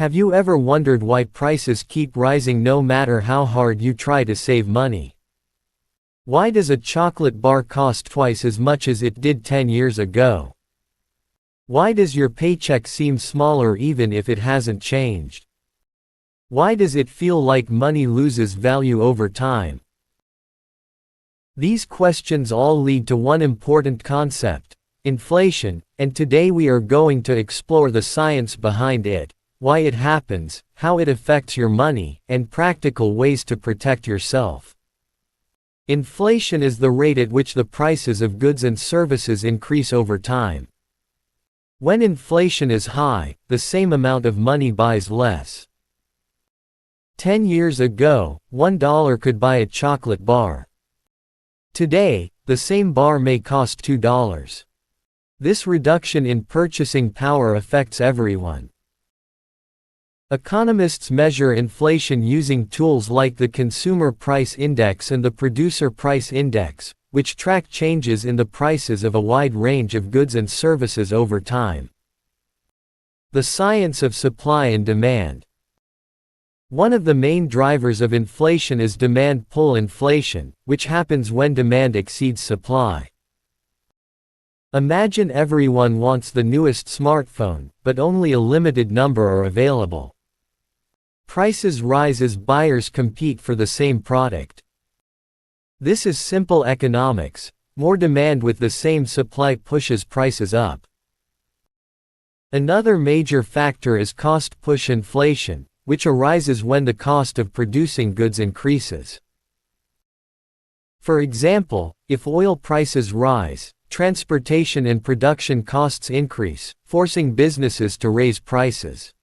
Have you ever wondered why prices keep rising no matter how hard you try to save money? Why does a chocolate bar cost twice as much as it did 10 years ago? Why does your paycheck seem smaller even if it hasn't changed? Why does it feel like money loses value over time? These questions all lead to one important concept: inflation, and today we are going to explore the science behind it, why it happens, how it affects your money, and practical ways to protect yourself. Inflation is the rate at which the prices of goods and services increase over time. When inflation is high, the same amount of money buys less. 10 years ago, $1 could buy a chocolate bar. Today, the same bar may cost $2. This reduction in purchasing power affects everyone. Economists measure inflation using tools like the Consumer Price Index and the Producer Price Index, which track changes in the prices of a wide range of goods and services over time. The science of supply and demand. One of the main drivers of inflation is demand-pull inflation, which happens when demand exceeds supply. Imagine everyone wants the newest smartphone, but only a limited number are available. Prices rise as buyers compete for the same product. This is simple economics. More demand with the same supply pushes prices up. Another major factor is cost-push inflation, which arises when the cost of producing goods increases. For example, if oil prices rise, transportation and production costs increase, forcing businesses to raise prices.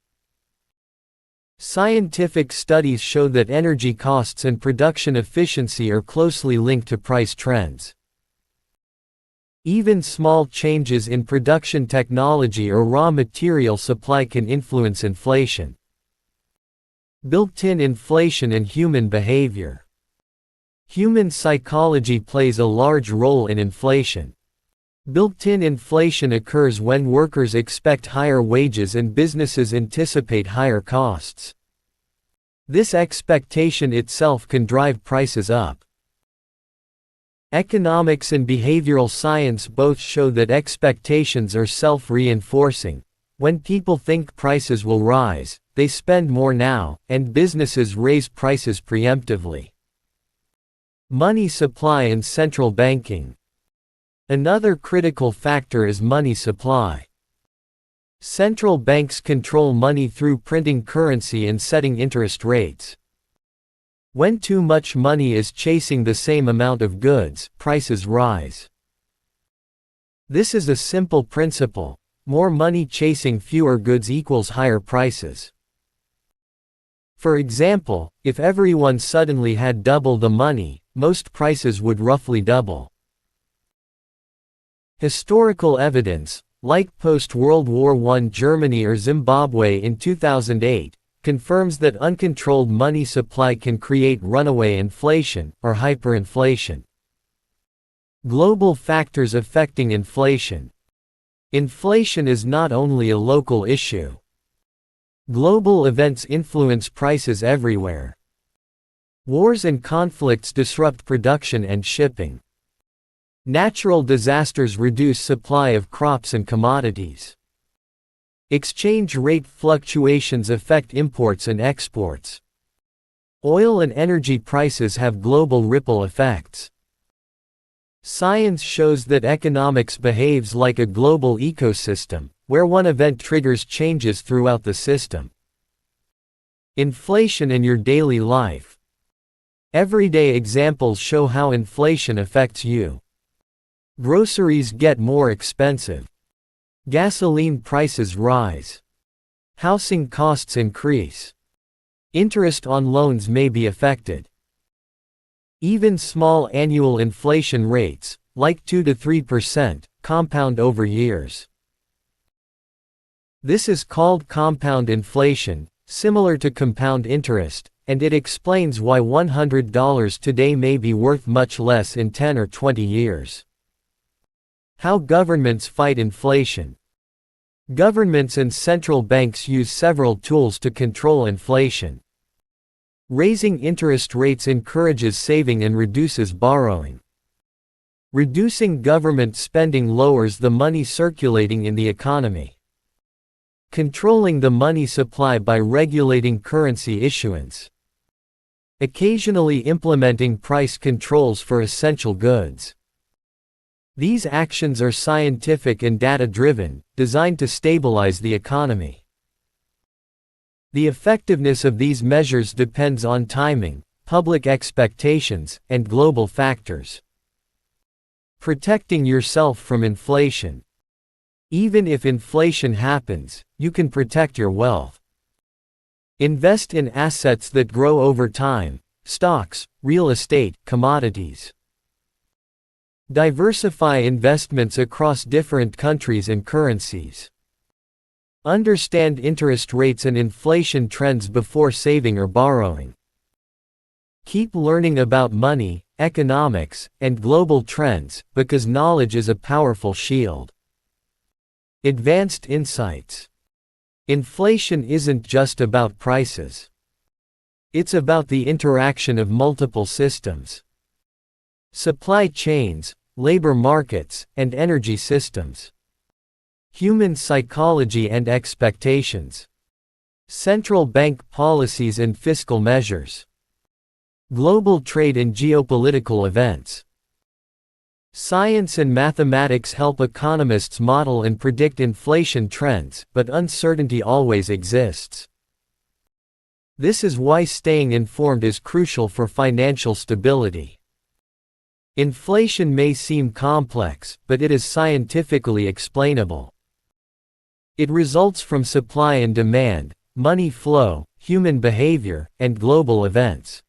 Scientific studies show that energy costs and production efficiency are closely linked to price trends. Even small changes in production technology or raw material supply can influence inflation. Built-in inflation and human behavior. Human psychology plays a large role in inflation. Built-in inflation occurs when workers expect higher wages and businesses anticipate higher costs. This expectation itself can drive prices up. Economics and behavioral science both show that expectations are self-reinforcing. When people think prices will rise, they spend more now, and businesses raise prices preemptively. Money supply and central banking. Another critical factor is money supply. Central banks control money through printing currency and setting interest rates. When too much money is chasing the same amount of goods, prices rise. This is a simple principle: more money chasing fewer goods equals higher prices. For example, if everyone suddenly had double the money, most prices would roughly double. Historical evidence, like post-World War I Germany or Zimbabwe in 2008, confirms that uncontrolled money supply can create runaway inflation, or hyperinflation. Global factors affecting inflation. Inflation is not only a local issue. Global events influence prices everywhere. Wars and conflicts disrupt production and shipping. Natural disasters reduce supply of crops and commodities. Exchange rate fluctuations affect imports and exports. Oil and energy prices have global ripple effects. Science shows that economics behaves like a global ecosystem, where one event triggers changes throughout the system. Inflation in your daily life. Everyday examples show how inflation affects you. Groceries get more expensive. Gasoline prices rise. Housing costs increase. Interest on loans may be affected. Even small annual inflation rates, like 2 to 3%, compound over years. This is called compound inflation, similar to compound interest, and it explains why $100 today may be worth much less in 10 or 20 years. How governments fight inflation. Governments and central banks use several tools to control inflation. Raising interest rates encourages saving and reduces borrowing. Reducing government spending lowers the money circulating in the economy. Controlling the money supply by regulating currency issuance. Occasionally implementing price controls for essential goods. These actions are scientific and data-driven, designed to stabilize the economy. The effectiveness of these measures depends on timing, public expectations, and global factors. Protecting yourself from inflation. Even if inflation happens, you can protect your wealth. Invest in assets that grow over time: stocks, real estate, commodities. Diversify investments across different countries and currencies. Understand interest rates and inflation trends before saving or borrowing. Keep learning about money, economics, and global trends, because knowledge is a powerful shield. Advanced insights. Inflation isn't just about prices. It's about the interaction of multiple systems. Supply chains, labor markets, and energy systems. Human psychology and expectations. Central bank policies and fiscal measures. Global trade and geopolitical events. Science and mathematics help economists model and predict inflation trends, but uncertainty always exists. This is why staying informed is crucial for financial stability. Inflation may seem complex, but it is scientifically explainable. It results from supply and demand, money flow, human behavior, and global events.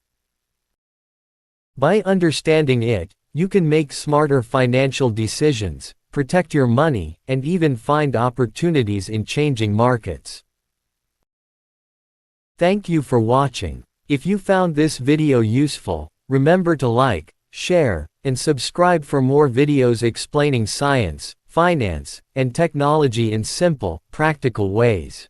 By understanding it, you can make smarter financial decisions, protect your money, and even find opportunities in changing markets. Thank you for watching. If you found this video useful, remember to like, share, and subscribe for more videos explaining science, finance, and technology in simple, practical ways.